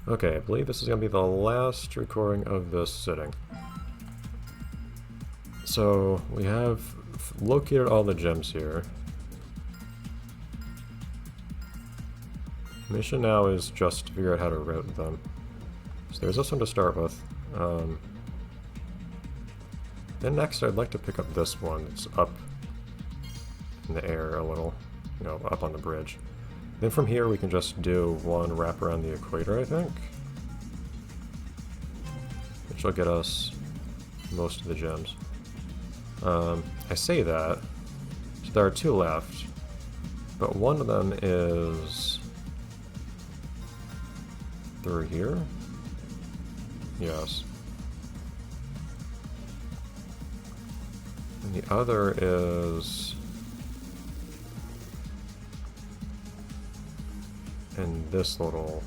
Okay, I believe this is going to be the last recording of this sitting. So, we have located all the gems here. Mission now is just to figure out how to route them. So there's this one to start with. Then next I'd like to pick up this one that's up in the air a little, you know, up on the bridge. Then from here we can just do one wrap around the equator, I think. Which will get us most of the gems. I say that, so there are two left, but one of them is through here? Yes. And the other is in this little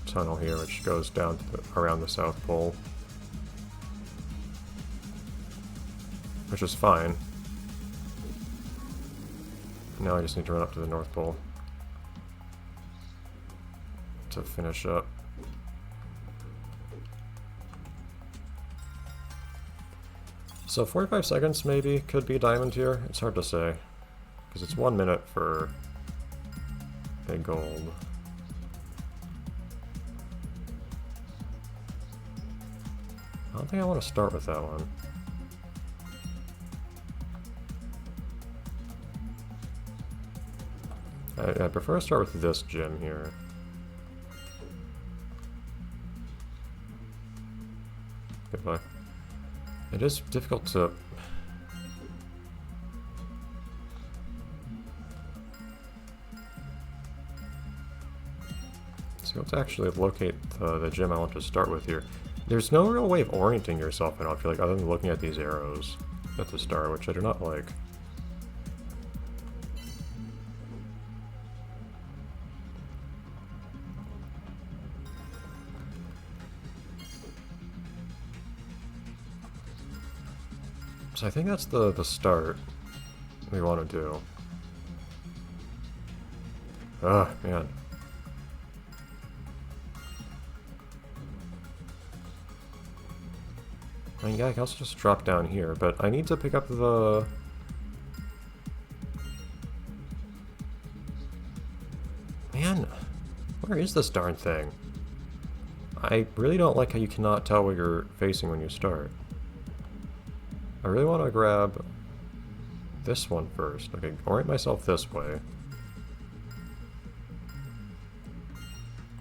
tunnel here, which goes down to around the South Pole. Which is fine. Now I just need to run up to the North Pole to finish up. So 45 seconds maybe could be diamond here. It's hard to say, because it's 1 minute for a gold. I don't think I want to start with that one. I prefer to start with this gem here. Goodbye. It is difficult to... It's difficult to actually locate the gem I want to start with here. There's no real way of orienting yourself, I don't feel like, other than looking at these arrows at the start, which I do not like. So I think that's the start we want to do. Ah, man. I mean, yeah, I can also just drop down here, but I need to pick up the... Man, where is this darn thing? I really don't like how you cannot tell where you're facing when you start. I really want to grab this one first. Okay, orient myself this way.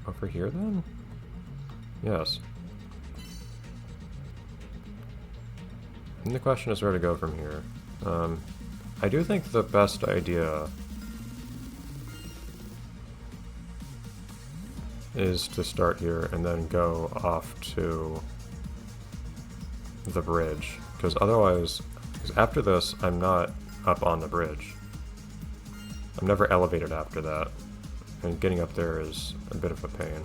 Over here then? Yes. And the question is where to go from here. I do think the best idea is to start here and then go off to the bridge. Because otherwise, after this, I'm not up on the bridge. I'm never elevated after that. And getting up there is a bit of a pain.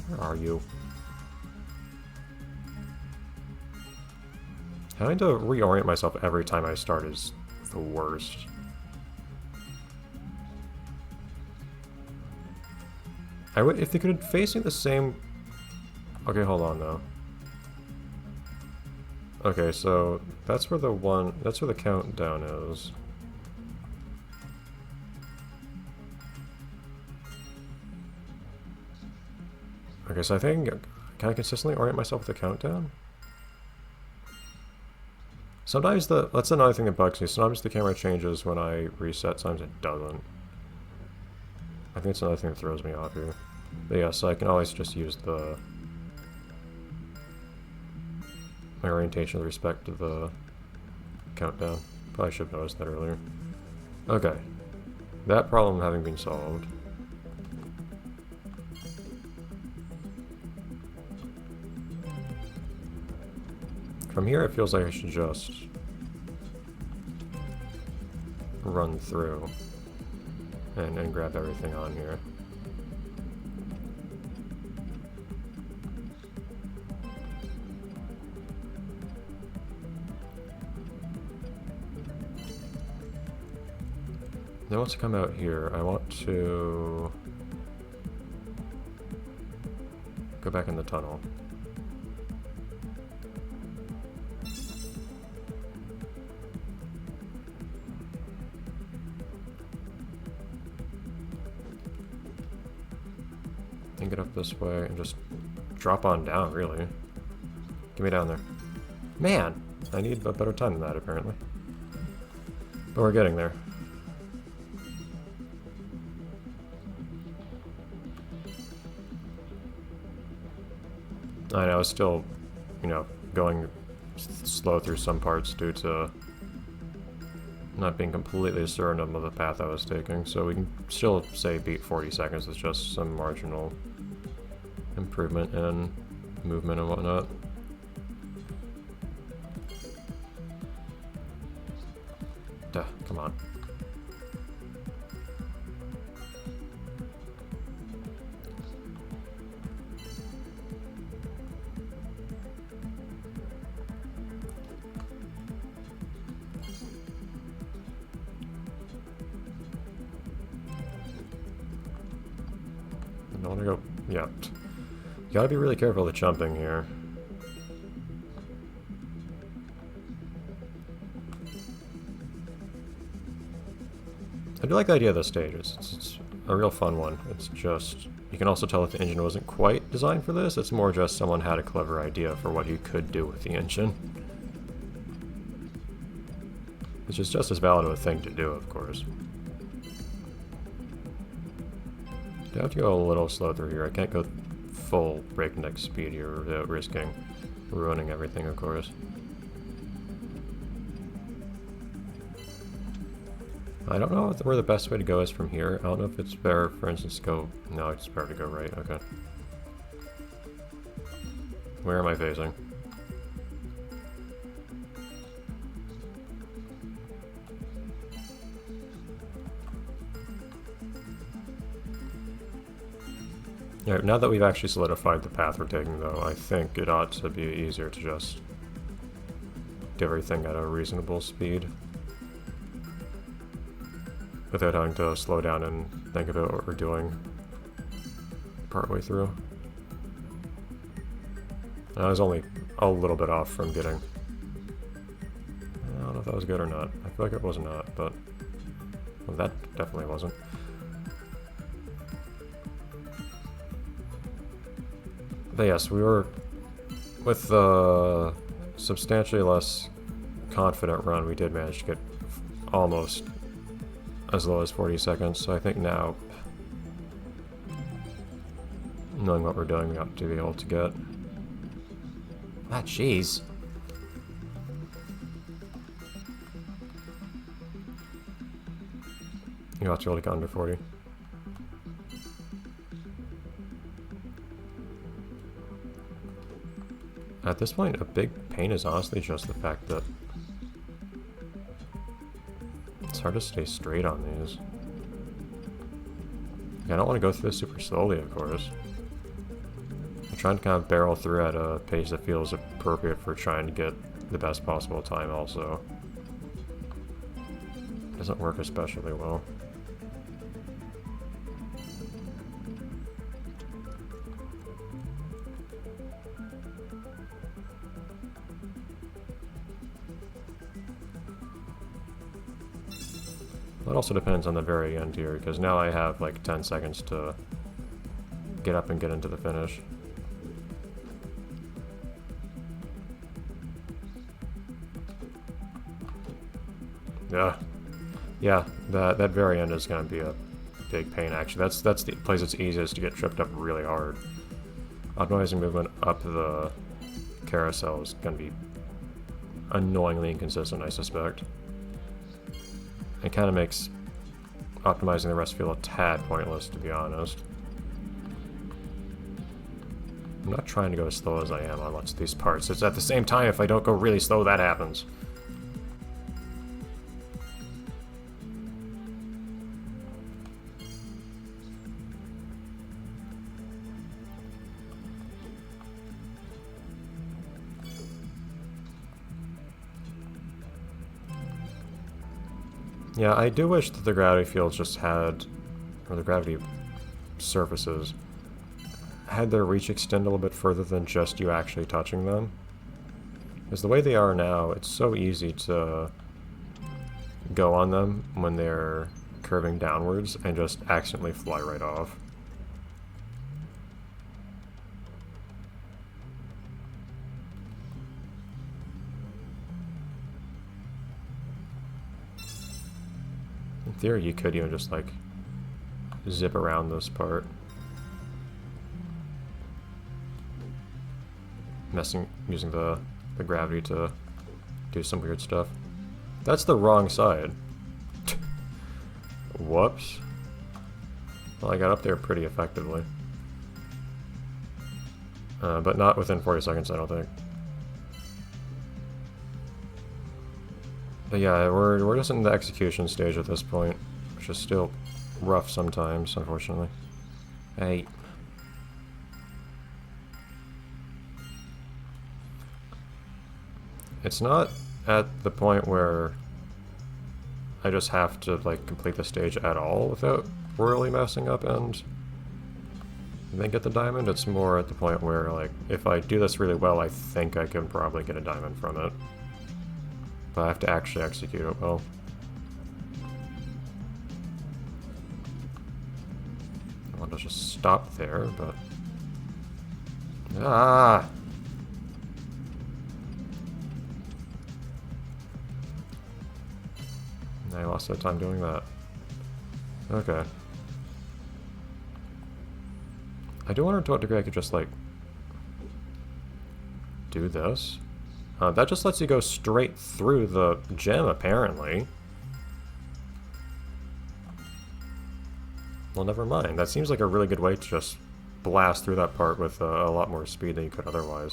Where are you? Having to reorient myself every time I start is the worst. I would, if they could facing the same... Okay, hold on though. Okay, so that's where that's where the countdown is. Okay, so I think, can I consistently orient myself with the countdown? Sometimes that's another thing that bugs me. Sometimes the camera changes when I reset, sometimes it doesn't. I think it's another thing that throws me off here. But yeah, so I can always just use my orientation with respect to the countdown. Probably should have noticed that earlier. Okay. That problem having been solved. From here it feels like I should just run through and grab everything on here. Then once I come out here, I want to go back in the tunnel. And get up this way and just drop on down, really. Get me down there. Man! I need a better time than that, apparently. But we're getting there. I know, I was still, you know, going slow through some parts due to not being completely certain of the path I was taking, so we can still say beat 40 seconds with just some marginal improvement in movement and whatnot. Duh, come on. I don't want to go. Yeah. You gotta be really careful with the jumping here. I do like the idea of the stages. It's a real fun one. It's just, you can also tell that the engine wasn't quite designed for this. It's more just someone had a clever idea for what you could do with the engine. Which is just as valid of a thing to do, of course. I have to go a little slow through here. I can't go full breakneck speed here without risking ruining everything, of course. I don't know where the best way to go is from here. I don't know if it's better, for instance, to go... No, it's better to go right. Okay. Where am I facing? Yeah, now that we've actually solidified the path we're taking, though, I think it ought to be easier to just do everything at a reasonable speed without having to slow down and think about what we're doing partway through. I was only a little bit off from getting... I don't know if that was good or not. I feel like it was not, but... Well, that definitely wasn't. But yes, we were... With the substantially less confident run, we did manage to get almost as low as 40 seconds, so I think now, knowing what we're doing, we ought to be able to get... Ah, jeez. You ought to be able to get under 40. At this point, a big pain is honestly just the fact that it's hard to stay straight on these. I don't want to go through this super slowly, of course. I'm trying to kind of barrel through at a pace that feels appropriate for trying to get the best possible time also. It doesn't work especially well. That also depends on the very end here, because now I have like 10 seconds to get up and get into the finish. Yeah, that very end is going to be a big pain, actually. That's the place that's easiest to get tripped up really hard. Optimizing movement up the carousel is going to be annoyingly inconsistent, I suspect. It kind of makes optimizing the rest feel a tad pointless, to be honest. I'm not trying to go as slow as I am on lots of these parts. It's at the same time, if I don't go really slow, that happens. Yeah, I do wish that the gravity fields just had, or the gravity surfaces, had their reach extend a little bit further than just you actually touching them. Because the way they are now, it's so easy to go on them when they're curving downwards and just accidentally fly right off. In theory, you could even just, like, zip around this part. Using the gravity to do some weird stuff. That's the wrong side. Whoops. Well, I got up there pretty effectively. But not within 40 seconds, I don't think. But yeah, we're just in the execution stage at this point, which is still rough sometimes, unfortunately. Hey. It's not at the point where I just have to, like, complete the stage at all without royally messing up and then get the diamond. It's more at the point where, like, if I do this really well, I think I can probably get a diamond from it. But I have to actually execute it well. I want to just stop there, but... Ah! I lost that time doing that. Okay. I do wonder to what degree I could just, like, do this. That just lets you go straight through the gem, apparently. Well, never mind. That seems like a really good way to just blast through that part with a lot more speed than you could otherwise.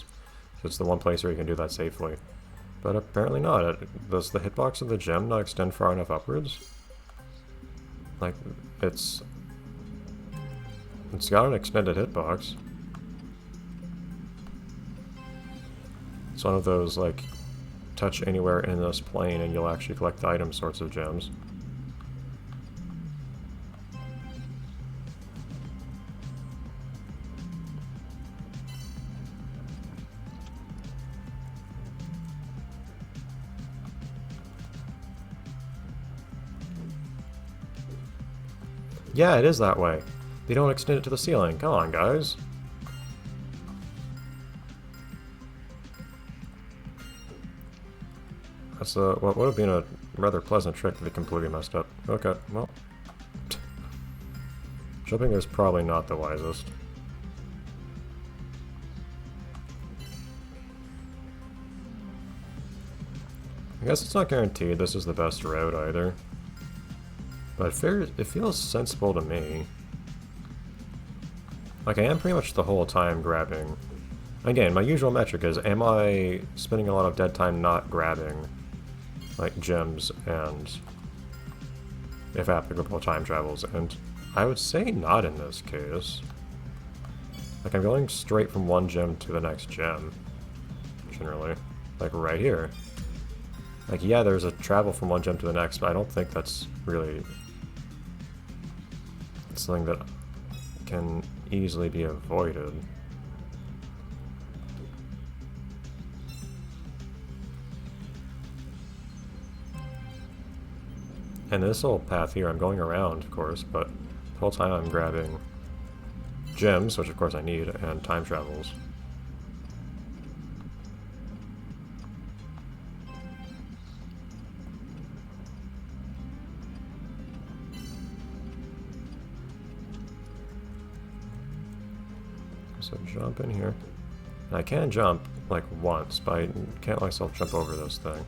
So it's the one place where you can do that safely. But apparently not. Does the hitbox of the gem not extend far enough upwards? Like, it's got an extended hitbox. It's one of those, like, touch anywhere in this plane and you'll actually collect the item sorts of gems. Yeah, it is that way. They don't extend it to the ceiling. Come on, guys. That's what would have been a rather pleasant trick that they completely messed up. Okay, well. Jumping is probably not the wisest. I guess it's not guaranteed this is the best route either. But it feels sensible to me. Like, I am pretty much the whole time grabbing. Again, my usual metric is, am I spending a lot of dead time not grabbing, like, gems and, if applicable, time travels? And I would say not in this case. Like, I'm going straight from one gem to the next gem, generally. Like, right here. Like, yeah, there's a travel from one gem to the next, but I don't think that's really something that can easily be avoided. And this whole path here, I'm going around, of course, but the whole time I'm grabbing gems, which of course I need, and time travels. So jump in here. And I can jump, like, once, but I can't let myself jump over this thing.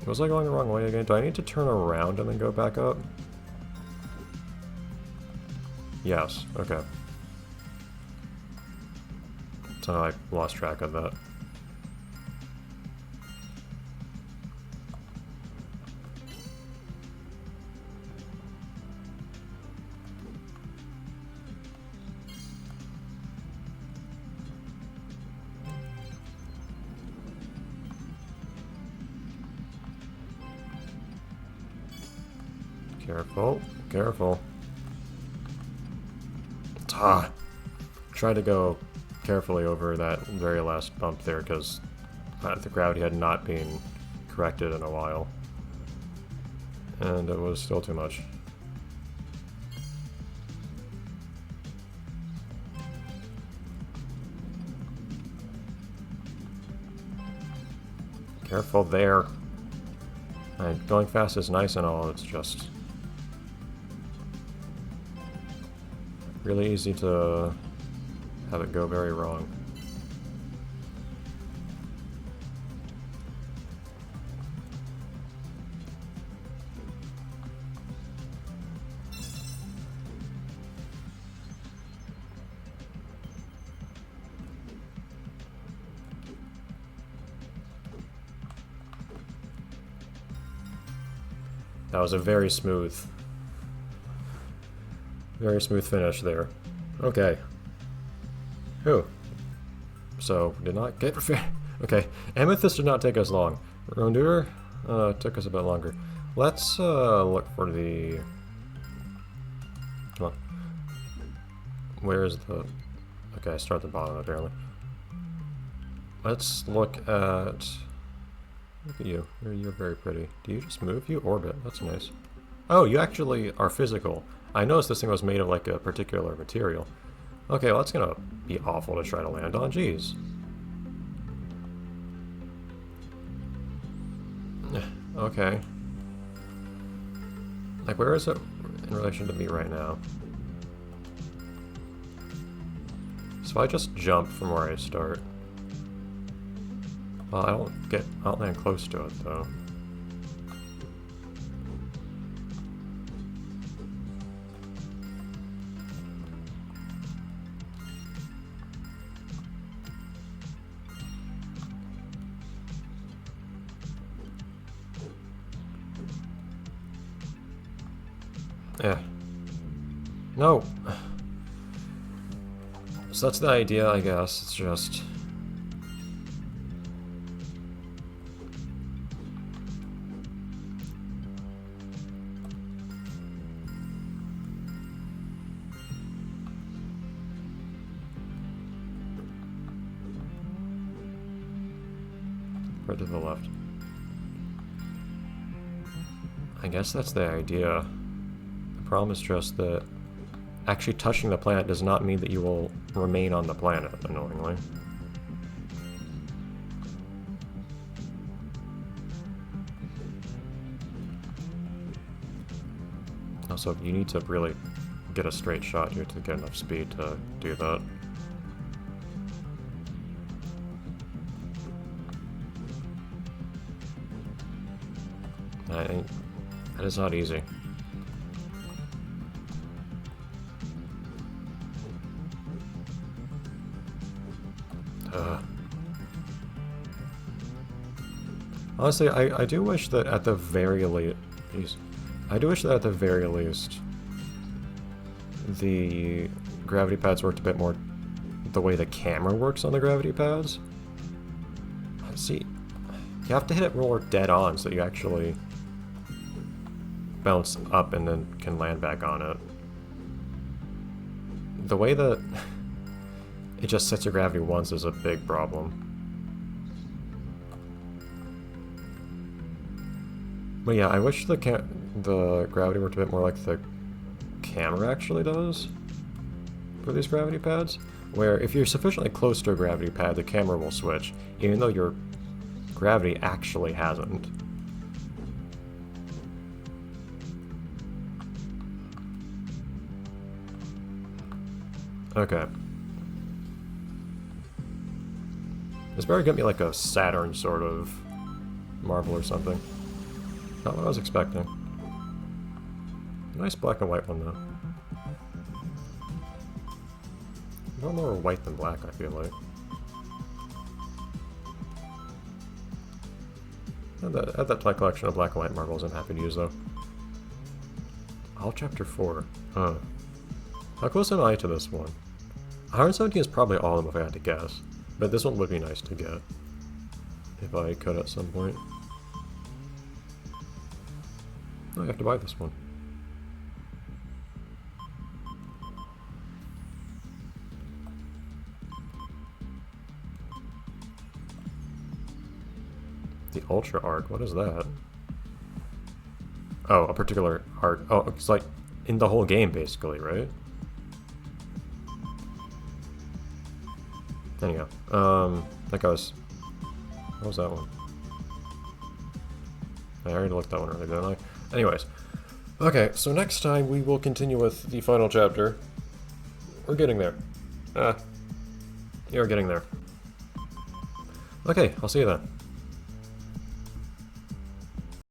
Was I going the wrong way again? Do I need to turn around and then go back up? Yes, okay. So I lost track of that. Careful, careful. Ah! Try to go carefully over that very last bump there, because the gravity had not been corrected in a while. And it was still too much. Careful there. Going fast is nice and all, it's just really easy to have it go very wrong. That was a very smooth finish there. Okay. Whew. So, did not get... Okay, Amethyst did not take us long. Rondur took us a bit longer. Let's look for the... Come on. Where is the... Okay, start at the bottom apparently. Let's look at... Look at you. You're very pretty. Do you just move? You orbit. That's nice. Oh, you actually are physical. I noticed this thing was made of like a particular material. Okay, well that's gonna be awful to try to land on. Jeez. Okay. Like, where is it in relation to me right now? So if I just jump from where I start... Well, I don't land close to it, though. Yeah. No! So that's the idea, I guess. It's just... right to the left. I guess that's the idea. The problem is just that actually touching the planet does not mean that you will remain on the planet, annoyingly. Also, you need to really get a straight shot here to get enough speed to do that. That is not easy. Honestly, I do wish that at the very least... I do wish that at the very least the gravity pads worked a bit more the way the camera works on the gravity pads. See, you have to hit it roller dead on so that you actually bounce up and then can land back on it. The way that it just sets your gravity once is a big problem. But yeah, I wish the gravity worked a bit more like the camera actually does for these gravity pads, where if you're sufficiently close to a gravity pad, the camera will switch, even though your gravity actually hasn't. Okay. This better get me like a Saturn sort of marble or something. Not what I was expecting. Nice black and white one though. A little more white than black, I feel like. Add that to my collection of black and white marbles I'm happy to use though. All chapter 4. Huh. How close am I to this one? 117 is probably all of them if I had to guess. But this one would be nice to get. If I could at some point. Oh, I have to buy this one. The Ultra Arc, what is that? Oh, a particular arc. Oh, it's like in the whole game, basically, right? Anyhow, that goes. What was that one? I already looked that one earlier, didn't I? Anyways. Okay, so next time we will continue with the final chapter. We're getting there. You're getting there. Okay, I'll see you then.